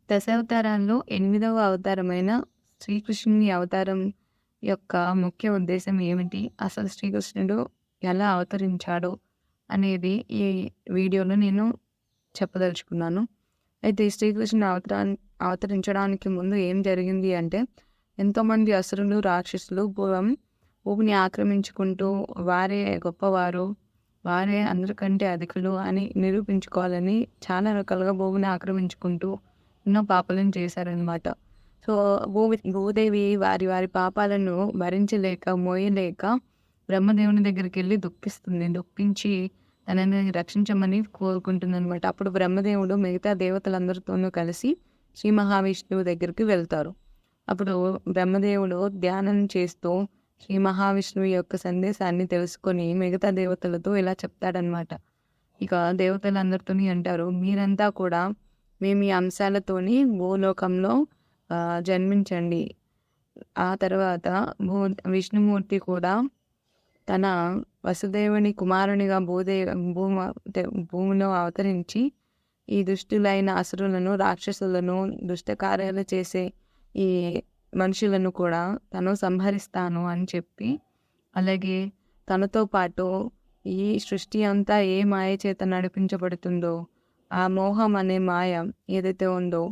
దశావతారాల్లో 8వ అవతారమైన శ్రీకృష్ణుని అవతారం యొక్క ముఖ్య ఉద్దేశం ఏమిటి? అసలు శ్రీకృష్ణుడు ఎలా అవతరించాడు? అనేది ఈ వీడియోలో నేను చెప్పదలుచుకున్నాను. అయితే శ్రీకృష్ణుడు అవతరించడానికి ముందు ఏం జరిగింది అంటే, ఎంతోమంది అసురులు, రాక్షసులు పూర్వం భూమిని ఆక్రమించుకుంటూ వారే గొప్పవారు, వారే అందరికంటే అధికులు అని నిరూపించుకోవాలని చాలా రకాలుగా భూమిని ఆక్రమించుకుంటూ ఎన్నో పాపాలను చేశారనమాట. సో భూదేవి వారి వారి పాపాలను భరించలేక, మోయలేక బ్రహ్మదేవుని దగ్గరికి వెళ్ళి దుఃఖిస్తుంది. దుఃఖించి తనని రక్షించమని కోరుకుంటుందనమాట. అప్పుడు బ్రహ్మదేవుడు మిగతా దేవతలందరితోనూ కలిసి శ్రీ మహావిష్ణువు దగ్గరికి వెళ్తారు. అప్పుడు బ్రహ్మదేవుడు ధ్యానం చేస్తూ శ్రీ మహావిష్ణువు యొక్క సందేశాన్ని తెలుసుకొని మిగతా దేవతలతో ఇలా చెప్తాడనమాట. ఇక దేవతలందరితోని అంటారు, మీరంతా కూడా మేము ఈ అంశాలతోని భూలోకంలో జన్మించండి. ఆ తర్వాత విష్ణుమూర్తి కూడా తన వసుదేవుని కుమారునిగా భూమిలో అవతరించి ఈ దుష్టులైన అసురులను, రాక్షసులను, దుష్ట కార్యాలు చేసే ఈ మనుషులను కూడా తను సంహరిస్తాను అని చెప్పి, అలాగే తనతో పాటు ఈ సృష్టి అంతా ఏ మాయ చేత నడిపించబడుతుందో ఆ మోహం అనే మాయ ఏదైతే ఉందో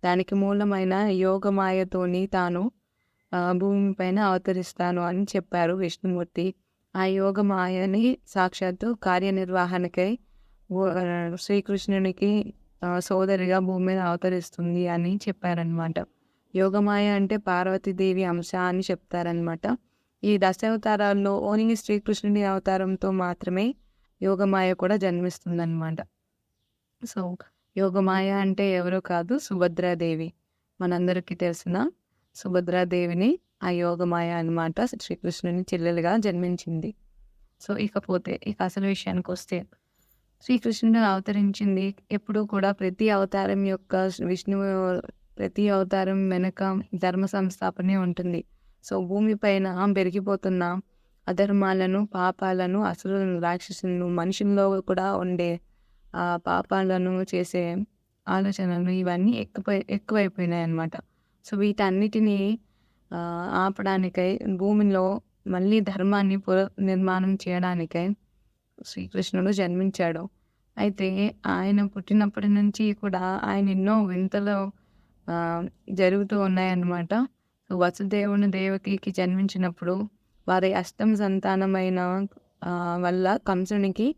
దానికి మూలమైన యోగ మాయతోని తాను భూమిపైన అవతరిస్తాను అని చెప్పారు విష్ణుమూర్తి. ఆ యోగ మాయని సాక్షాత్తు కార్యనిర్వహణకై శ్రీకృష్ణునికి సోదరిగా భూమి మీద అవతరిస్తుంది అని చెప్పారనమాట. యోగమాయ అంటే పార్వతీదేవి అంశ అని చెప్తారనమాట. ఈ దశావతారాల్లో ఓన్లీ శ్రీకృష్ణుని అవతారంతో మాత్రమే యోగమాయ కూడా జన్మిస్తుందన్నమాట. సో యోగమాయ అంటే ఎవరో కాదు, సుభద్రాదేవి. మనందరికీ తెలిసిన సుభద్రాదేవిని ఆ యోగమాయ అనమాట శ్రీకృష్ణుని చెల్లెలుగా జన్మించింది. సో ఇక అసలు విషయానికి వస్తే, శ్రీకృష్ణుడు అవతరించింది ఎప్పుడూ కూడా ప్రతి అవతారం యొక్క విష్ణువు ప్రతి అవతారం వెనక ధర్మ సంస్థాపనే ఉంటుంది. సో భూమిపైన పెరిగిపోతున్న అధర్మాలను, పాపాలను, అసురులను, రాక్షసులను, మనుషుల్లో కూడా ఉండే ఆ పాపాలను చేసే ఆలోచనలు ఇవన్నీ ఎక్కువైపోయినాయి అన్నమాట. సో వీటన్నిటినీ ఆపడానికై, భూమిలో మళ్ళీ ధర్మాన్ని పునర్నిర్మాణం చేయడానికై శ్రీకృష్ణుడు జన్మించాడు. అయితే ఆయన పుట్టినప్పటి నుంచి కూడా ఆయన ఎన్నో వింతలు జరుగుతూ ఉన్నాయన్నమాట. వసుదేవుని దేవకికి జన్మించినప్పుడు వారి అష్టమ సంతానమైన వల్ల కంసునికి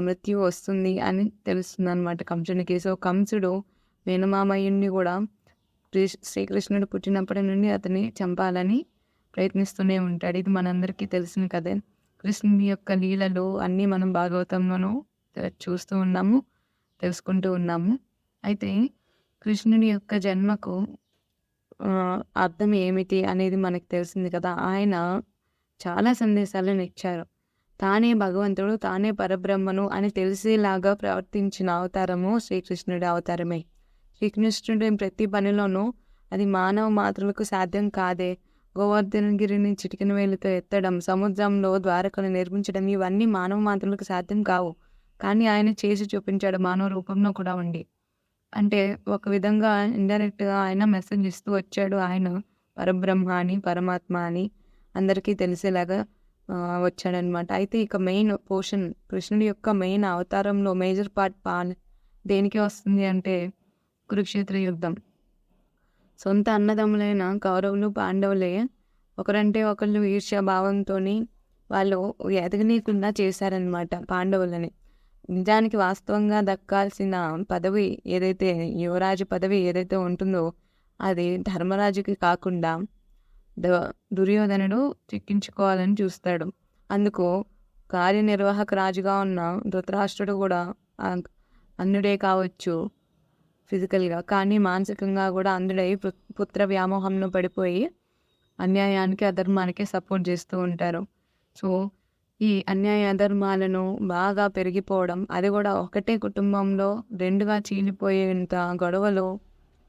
మృత్యు వస్తుంది అని తెలుస్తుంది అనమాట కంసునికి. సో కంసుడు మేనమామయ్యుని కూడా శ్రీకృష్ణుడు పుట్టినప్పటి నుండి అతన్ని చంపాలని ప్రయత్నిస్తూనే ఉంటాడు. ఇది మనందరికీ తెలిసిన కథే. కృష్ణుని యొక్క లీలలు అన్నీ మనం భాగవతంలోనూ చూస్తూ ఉన్నాము, తెలుసుకుంటూ ఉన్నాము. అయితే కృష్ణుని యొక్క జన్మకు అర్థం ఏమిటి అనేది మనకు తెలిసింది కదా. ఆయన చాలా సందేశాలను ఇచ్చారు. తానే భగవంతుడు, తానే పరబ్రహ్మను అని తెలిసేలాగా ప్రవర్తించిన అవతారము శ్రీకృష్ణుడి అవతారమే. శ్రీకృష్ణుడి ప్రతి పనిలోనూ అది మానవ మాతృలకు సాధ్యం కాదే. గోవర్ధనగిరిని చిటికెన వేలుతో ఎత్తడం, సముద్రంలో ద్వారకను నిర్మించడం ఇవన్నీ మానవ మాతృలకు సాధ్యం కావు. కానీ ఆయన చేసి చూపించాడు, మానవ రూపంలో కూడా ఉండి. అంటే ఒక విధంగా ఇండైరెక్ట్గా ఆయన మెసేజ్ ఇస్తూ వచ్చాడు. ఆయన పరబ్రహ్మ అని, పరమాత్మ అని అందరికీ తెలిసేలాగా వచ్చాడనమాట. అయితే ఇక మెయిన్ పోర్షన్, కృష్ణుడి యొక్క మెయిన్ అవతారంలో మేజర్ పార్ట్ దేనికి వస్తుంది అంటే కురుక్షేత్ర యుద్ధం. సొంత అన్నదమ్ములైన కౌరవులు, పాండవులే ఒకరంటే ఒకళ్ళు ఈర్ష్య భావంతో వాళ్ళు ఎదగనీయకుండా చేశారనమాట పాండవులని. నిజానికి వాస్తవంగా దక్కాల్సిన పదవి ఏదైతే, యువరాజు పదవి ఏదైతే ఉంటుందో అది ధర్మరాజుకి కాకుండా దుర్యోధనుడు చిక్కించుకోవాలని చూస్తాడు. అందుకు కార్యనిర్వాహక రాజుగా ఉన్న ధృతరాష్ట్రుడు కూడా అంధుడే కావచ్చు ఫిజికల్గా, కానీ మానసికంగా కూడా అంధుడై పుత్ర వ్యామోహంలో పడిపోయి అన్యాయానికి, అధర్మానికి సపోర్ట్ చేస్తూ ఉంటారు. సో ఈ అన్యాయ అధర్మాలను బాగా పెరిగిపోవడం, అది కూడా ఒకటే కుటుంబంలో రెండుగా చీలిపోయేంత గొడవలు,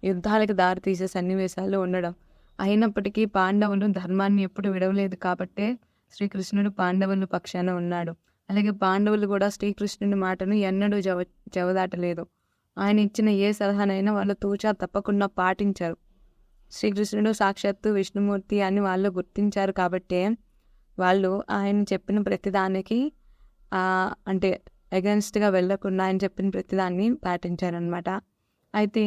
యుద్ధాలకు దారితీసే సన్నివేశాలు ఉండడం. అయినప్పటికీ పాండవులు ధర్మాన్ని ఎప్పుడు విడవలేదు కాబట్టే శ్రీకృష్ణుడు పాండవుల పక్షాన ఉన్నాడు. అలాగే పాండవులు కూడా శ్రీకృష్ణుని మాటను ఎన్నడూ జవదాటలేదు. ఆయన ఇచ్చిన ఏ సలహానైనా వాళ్ళు తూచా తప్పకుండా పాటించారు. శ్రీకృష్ణుడు సాక్షాత్తు విష్ణుమూర్తి అని వాళ్ళు గుర్తించారు కాబట్టే వాళ్ళు ఆయన చెప్పిన ప్రతిదానికి అంటే అగెన్స్ట్గా వెళ్ళకుండా ఆయన చెప్పిన ప్రతిదాన్ని పాటించారనమాట. అయితే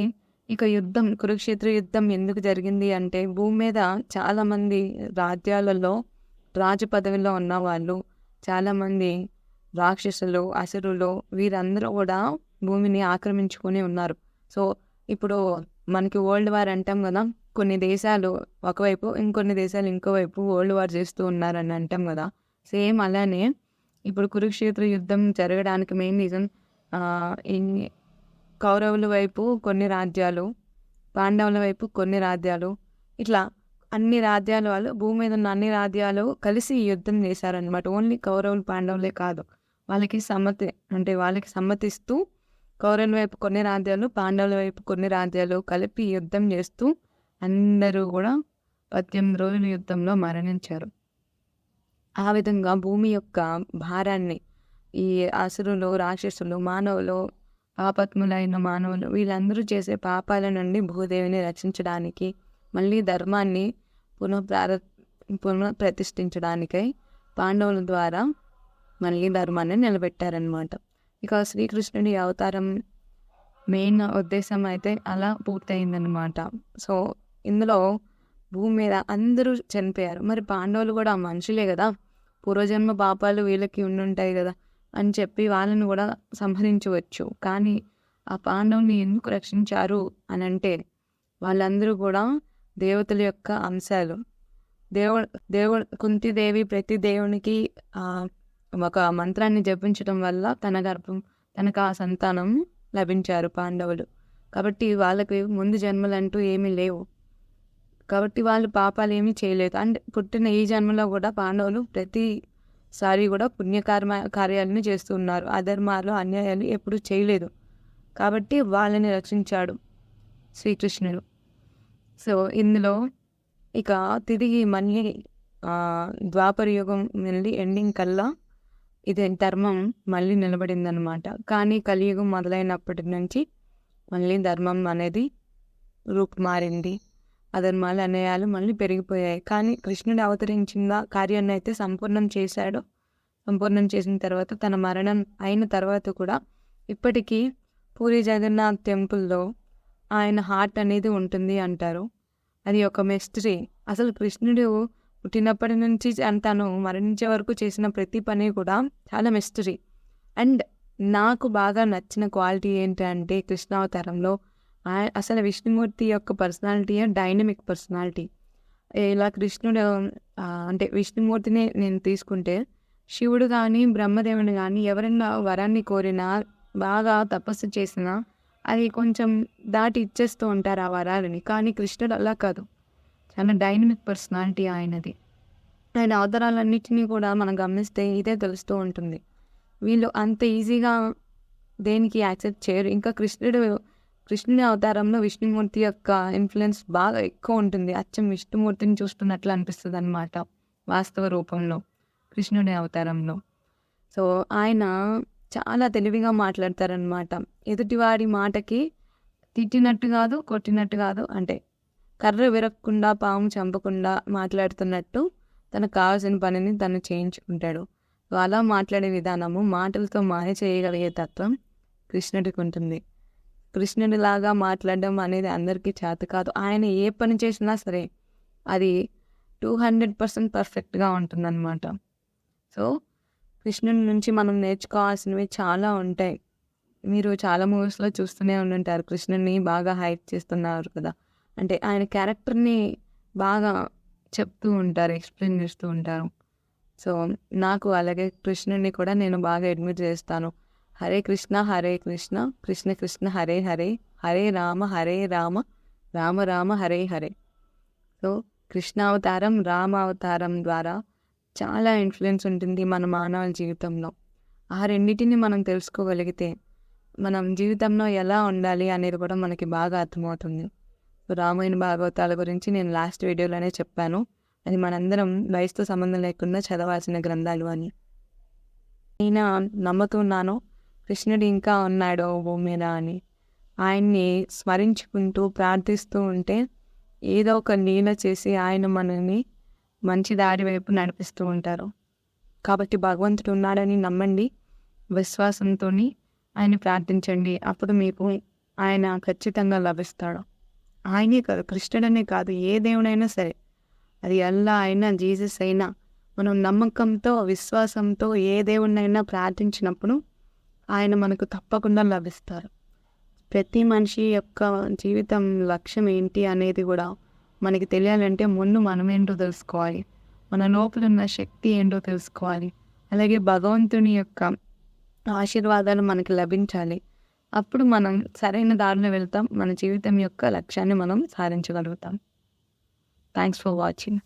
ఇక యుద్ధం, కురుక్షేత్ర యుద్ధం ఎందుకు జరిగింది అంటే భూమి మీద చాలామంది రాజ్యాలలో రాజు పదవిలో ఉన్న వాళ్ళు, చాలామంది రాక్షసులు, అసురులు వీరందరూ కూడా భూమిని ఆక్రమించుకొని ఉన్నారు. సో ఇప్పుడు మనకి వరల్డ్ వార్ అంటాం కదా, కొన్ని దేశాలు ఒకవైపు ఇంకొన్ని దేశాలు ఇంకోవైపు వరల్డ్ వార్ చేస్తూ ఉన్నారని అంటాం కదా. సేమ్ అలానే ఇప్పుడు కురుక్షేత్ర యుద్ధం జరగడానికి మెయిన్ రీజన్ కౌరవుల వైపు కొన్ని రాజ్యాలు, పాండవుల వైపు కొన్ని రాజ్యాలు, ఇట్లా అన్ని రాజ్యాల వాళ్ళు, భూమి మీద ఉన్న అన్ని రాజ్యాలు కలిసి యుద్ధం చేశారనమాట. ఓన్లీ కౌరవులు పాండవులే కాదు, వాళ్ళకి సమ్మతిస్తూ కౌరవుల వైపు కొన్ని రాజ్యాలు, పాండవుల వైపు కొన్ని రాజ్యాలు కలిపి యుద్ధం చేస్తూ అందరూ కూడా 18 రోజుల యుద్ధంలో మరణించారు. ఆ విధంగా భూమి యొక్క భారాన్ని ఈ అసురులు, రాక్షసులు, మానవులు, ఆపత్ములైన మానవులు వీళ్ళందరూ చేసే పాపాల నుండి భూదేవిని రక్షించడానికి, మళ్ళీ ధర్మాన్ని పునఃప్రతిష్ఠించడానికై పాండవుల ద్వారా మళ్ళీ ధర్మాన్ని నిలబెట్టారనమాట. ఇక శ్రీకృష్ణుడి అవతారం మెయిన్ ఉద్దేశం అయితే అలా పూర్తయిందనమాట. సో ఇందులో భూమి మీద అందరూ చనిపోయారు. మరి పాండవులు కూడా మనుషులే కదా, పూర్వజన్మ పాపాలు వీళ్ళకి ఉండుంటాయి కదా అని చెప్పి వాళ్ళని కూడా సంహరించవచ్చు. కానీ ఆ పాండవుని ఎందుకు రక్షించారు అని అంటే వాళ్ళందరూ కూడా దేవతల యొక్క అంశాలు. దేవుడు కుంతిదేవి ప్రతి దేవునికి ఒక మంత్రాన్ని జపించడం వల్ల తనకు ఆ సంతానం లభించారు పాండవులు. కాబట్టి వాళ్ళకి ముందు జన్మలంటూ ఏమీ లేవు. కాబట్టి వాళ్ళు పాపాలు ఏమీ చేయలేదు. అండ్ పుట్టిన ఈ జన్మలో కూడా పాండవులు ప్రతిసారి కూడా కార్యాలను చేస్తూ ఉన్నారు. అధర్మాలు, అన్యాయాలు ఎప్పుడూ చేయలేదు. కాబట్టి వాళ్ళని రక్షించాడు శ్రీకృష్ణుడు. సో ఇందులో ఇక తిరిగి మళ్ళీ ద్వాపర యుగం వెళ్ళి ఎండింగ్ కల్లా ఇది ధర్మం మళ్ళీ నిలబడిందనమాట. కానీ కలియుగం మొదలైనప్పటి నుంచి మళ్ళీ ధర్మం అనేది రూపు మారింది. అధర్మాలు, అన్యాయాలు మళ్ళీ పెరిగిపోయాయి. కానీ కృష్ణుడు అవతరించిన కార్యాన్ని అయితే సంపూర్ణం చేశాడు. సంపూర్ణం చేసిన తర్వాత తన మరణం అయిన తర్వాత కూడా ఇప్పటికీ పూరి జగన్నాథ్ టెంపుల్లో ఆయన హార్ట్ అనేది ఉంటుంది అంటారు. అది ఒక మిస్టరీ. అసలు కృష్ణుడు పుట్టినప్పటి నుంచి తను మరణించే వరకు చేసిన ప్రతి పని కూడా చాలా మిస్టరీ. అండ్ నాకు బాగా నచ్చిన క్వాలిటీ ఏంటంటే కృష్ణావతారంలో అసలు విష్ణుమూర్తి యొక్క పర్సనాలిటీ డైనమిక్ పర్సనాలిటీ. ఇలా కృష్ణుడు అంటే విష్ణుమూర్తిని నేను తీసుకుంటే శివుడు కానీ బ్రహ్మదేవుని కానీ ఎవరైనా వరాన్ని కోరినా, బాగా తపస్సు చేసినా అది కొంచెం దాటి ఇచ్చేస్తూ ఉంటారు ఆ వరాలని. కానీ కృష్ణుడు అలా కాదు, చాలా డైనమిక్ పర్సనాలిటీ ఆయనది. ఆయన అవతారాలన్నింటినీ కూడా మనం గమనిస్తే ఇదే తెలుస్తూ ఉంటుంది. వీళ్ళు అంత ఈజీగా దేనికి యాక్సెప్ట్ చేయరు. ఇంకా కృష్ణుని అవతారంలో విష్ణుమూర్తి యొక్క ఇన్ఫ్లుయెన్స్ బాగా ఎక్కువ ఉంటుంది. అచ్చం విష్ణుమూర్తిని చూస్తున్నట్లు అనిపిస్తుంది అన్నమాట వాస్తవ రూపంలో కృష్ణుని అవతారంలో. సో ఆయన చాలా తెలివిగా మాట్లాడతారనమాట. ఎదుటివాడి మాటకి తిట్టినట్టు కాదు, కొట్టినట్టు కాదు, అంటే కర్ర విరక్కుండా పాము చంపకుండా మాట్లాడుతున్నట్టు తనకు కావాల్సిన పనిని తను చేయించుకుంటాడు. అలా మాట్లాడే విధానము, మాటలతో మాయ చేయగలిగే తత్వం కృష్ణుడికి ఉంటుంది. కృష్ణుడిలాగా మాట్లాడడం అనేది అందరికీ చేత కాదు. ఆయన ఏ పని చేసినా సరే అది 200% పర్ఫెక్ట్గా ఉంటుందన్నమాట. సో కృష్ణుడి నుంచి మనం నేర్చుకోవాల్సినవి చాలా ఉంటాయి. మీరు చాలా మూవీస్లో చూస్తూనే ఉంటుంటారు, కృష్ణుడిని బాగా హైప్ చేస్తున్నారు కదా, అంటే ఆయన క్యారెక్టర్ని బాగా చెప్తూ ఉంటారు, ఎక్స్ప్లెయిన్ చేస్తూ ఉంటారు. సో నాకు అలాగే కృష్ణుడిని కూడా నేను బాగా అడ్మిట్ చేస్తాను. హరే కృష్ణ కృష్ణ కృష్ణ హరే హరే, హరే రామ రామ రామ హరే హరే. సో కృష్ణావతారం, రామావతారం ద్వారా చాలా ఇన్ఫ్లుయెన్స్ ఉంటుంది మన మానవ జీవితంలో. ఆ రెండింటిని మనం తెలుసుకోగలిగితే మనం జీవితంలో ఎలా ఉండాలి అనేది కూడా మనకి బాగా అర్థమవుతుంది. రామాయణ భాగవతాల గురించి నేను లాస్ట్ వీడియోలోనే చెప్పాను. అది మనందరం వయసుతో సంబంధం లేకుండా చదవాల్సిన గ్రంథాలు అని. నేను నమ్ముతున్నాను కృష్ణుడు ఇంకా ఉన్నాడు భూమి మీద అని. ఆయన్ని స్మరించుకుంటూ ప్రార్థిస్తూ ఉంటే ఏదో ఒక లీల చేసి ఆయన మనల్ని మంచి దారి వైపు నడిపిస్తూ ఉంటారు. కాబట్టి భగవంతుడు ఉన్నాడని నమ్మండి. విశ్వాసంతో ఆయన ప్రార్థించండి. అప్పుడు మీకు ఆయన ఖచ్చితంగా లభిస్తాడు. ఆయనే కాదు, కృష్ణుడనే కాదు, ఏ దేవుడైనా సరే, అది అల్లా అయినా జీసస్ అయినా, మనం నమ్మకంతో విశ్వాసంతో ఏ దేవుడినైనా ప్రార్థించినప్పుడు ఆయన మనకు తప్పకుండా లభిస్తారు. ప్రతి మనిషి యొక్క జీవితం లక్ష్యం ఏంటి అనేది కూడా మనకి తెలియాలంటే ముందు మనం ఏంటో తెలుసుకోవాలి. మన లోపల ఉన్న శక్తి ఏంటో తెలుసుకోవాలి. అలాగే భగవంతుని యొక్క ఆశీర్వాదాలు మనకి లభించాలి. అప్పుడు మనం సరైన దారిలో వెళ్తాం. మన జీవితం యొక్క లక్ష్యాన్ని మనం సాధించగలుగుతాం. Thanks for watching.